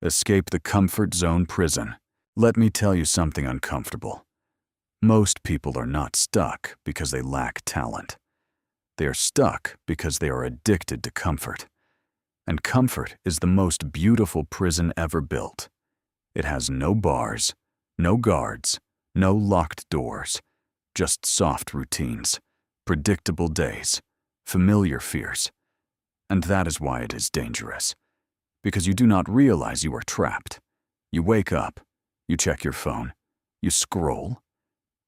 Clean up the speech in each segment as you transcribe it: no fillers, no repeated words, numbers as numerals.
Escape the comfort zone prison. Let me tell you something uncomfortable. Most people are not stuck because they lack talent. They are stuck because they are addicted to comfort. And comfort is the most beautiful prison ever built. It has no bars, no guards, no locked doors, just soft routines, predictable days, familiar fears. And that is why it is dangerous. Because you do not realize you are trapped. You wake up, you check your phone, you scroll,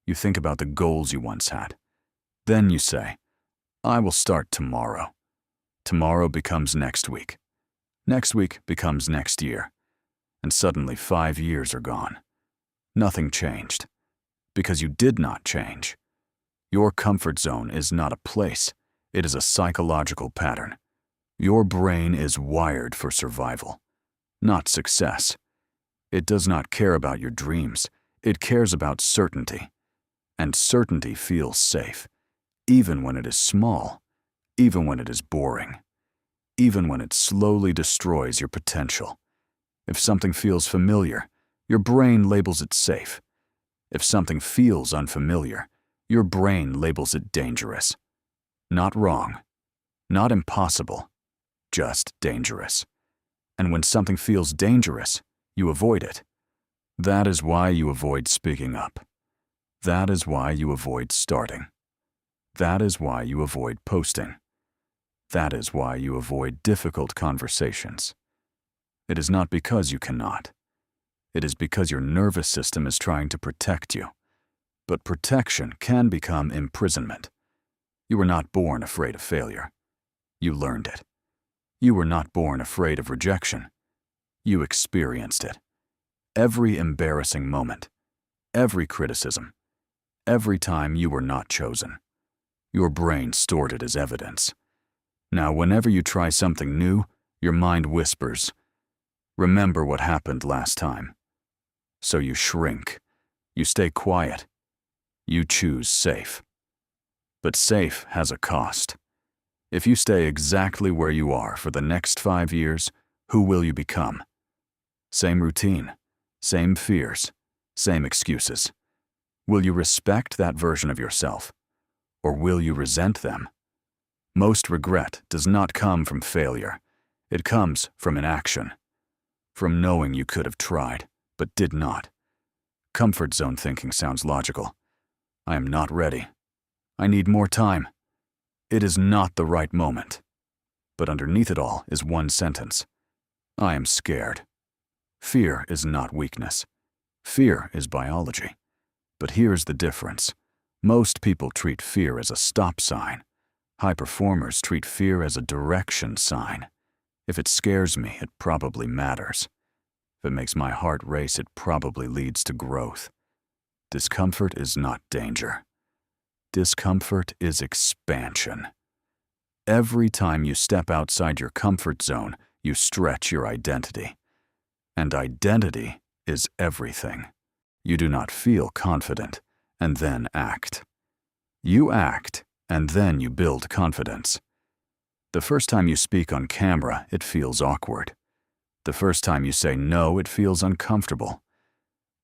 you think about the goals you once had. Then you say, I will start tomorrow. Tomorrow becomes next week. Next week becomes next year. And suddenly 5 years are gone. Nothing changed. Because you did not change. Your comfort zone is not a place. It is a psychological pattern. Your brain is wired for survival, not success. It does not care about your dreams. It cares about certainty. And certainty feels safe, even when it is small, even when it is boring, even when it slowly destroys your potential. If something feels familiar, your brain labels it safe. If something feels unfamiliar, your brain labels it dangerous. Not wrong, not impossible, just dangerous. And when something feels dangerous, you avoid it. That is why you avoid speaking up. That is why you avoid starting. That is why you avoid posting. That is why you avoid difficult conversations. It is not because you cannot. It is because your nervous system is trying to protect you. But protection can become imprisonment. You were not born afraid of failure. You learned it. You were not born afraid of rejection. You experienced it. Every embarrassing moment, every criticism, every time you were not chosen. Your brain stored it as evidence. Now, whenever you try something new, your mind whispers, remember what happened last time. So you shrink. You stay quiet. You choose safe. But safe has a cost. If you stay exactly where you are for the next 5 years, who will you become? Same routine, same fears, same excuses. Will you respect that version of yourself, or will you resent them? Most regret does not come from failure. It comes from inaction, from knowing you could have tried, but did not. Comfort zone thinking sounds logical. I am not ready. I need more time. It is not the right moment. But underneath it all is one sentence. I am scared. Fear is not weakness. Fear is biology. But here's the difference. Most people treat fear as a stop sign. High performers treat fear as a direction sign. If it scares me, it probably matters. If it makes my heart race, it probably leads to growth. Discomfort is not danger. Discomfort is expansion. Every time you step outside your comfort zone, you stretch your identity. And identity is everything. You do not feel confident and then act. You act and then you build confidence. The first time you speak on camera, it feels awkward. The first time you say no, it feels uncomfortable.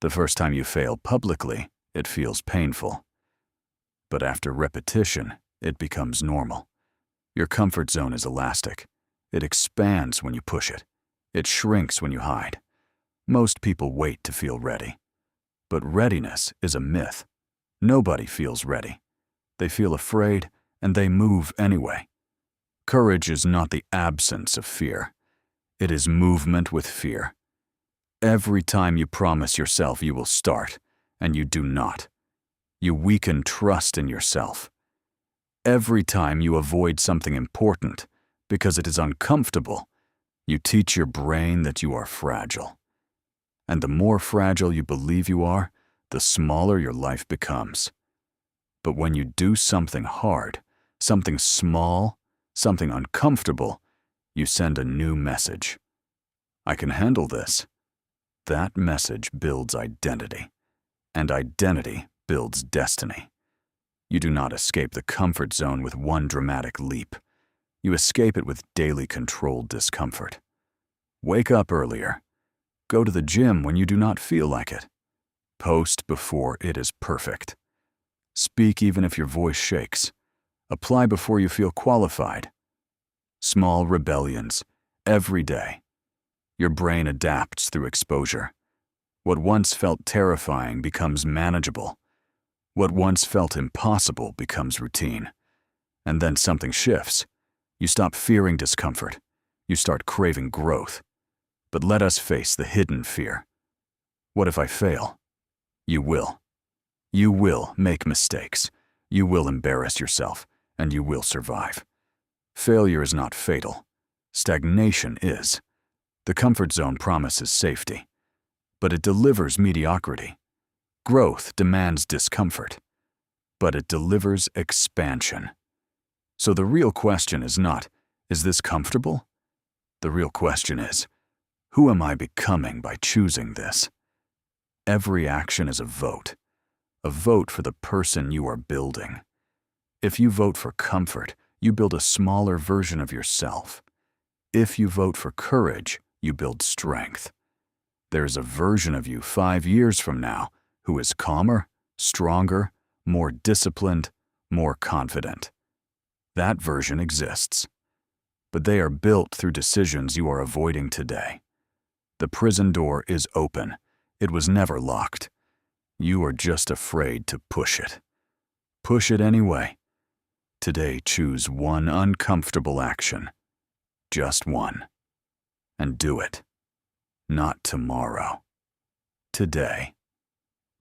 The first time you fail publicly, it feels painful. But after repetition, it becomes normal. Your comfort zone is elastic. It expands when you push it. It shrinks when you hide. Most people wait to feel ready. But readiness is a myth. Nobody feels ready. They feel afraid, and they move anyway. Courage is not the absence of fear. It is movement with fear. Every time you promise yourself you will start, and you do not, you weaken trust in yourself. Every time you avoid something important because it is uncomfortable, you teach your brain that you are fragile. And the more fragile you believe you are, the smaller your life becomes. But when you do something hard, something small, something uncomfortable, you send a new message. I can handle this. That message builds identity, and identity builds destiny. You do not escape the comfort zone with one dramatic leap. You escape it with daily controlled discomfort. Wake up earlier. Go to the gym when you do not feel like it. Post before it is perfect. Speak even if your voice shakes. Apply before you feel qualified. Small rebellions, every day. Your brain adapts through exposure. What once felt terrifying becomes manageable. What once felt impossible becomes routine. And then something shifts. You stop fearing discomfort. You start craving growth. But let us face the hidden fear. What if I fail? You will. You will make mistakes. You will embarrass yourself, and you will survive. Failure is not fatal. Stagnation is. The comfort zone promises safety, but it delivers mediocrity. Growth demands discomfort, but it delivers expansion. So the real question is not, is this comfortable? The real question is, who am I becoming by choosing this? Every action is a vote for the person you are building. If you vote for comfort, you build a smaller version of yourself. If you vote for courage, you build strength. There's a version of you 5 years from now who is calmer, stronger, more disciplined, more confident. That version exists. But they are built through decisions you are avoiding today. The prison door is open. It was never locked. You are just afraid to push it. Push it anyway. Today, choose one uncomfortable action. Just one. And do it. Not tomorrow. Today.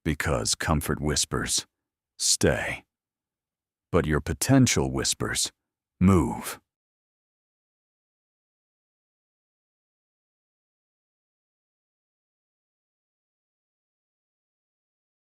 Because comfort whispers, stay. But your potential whispers, move.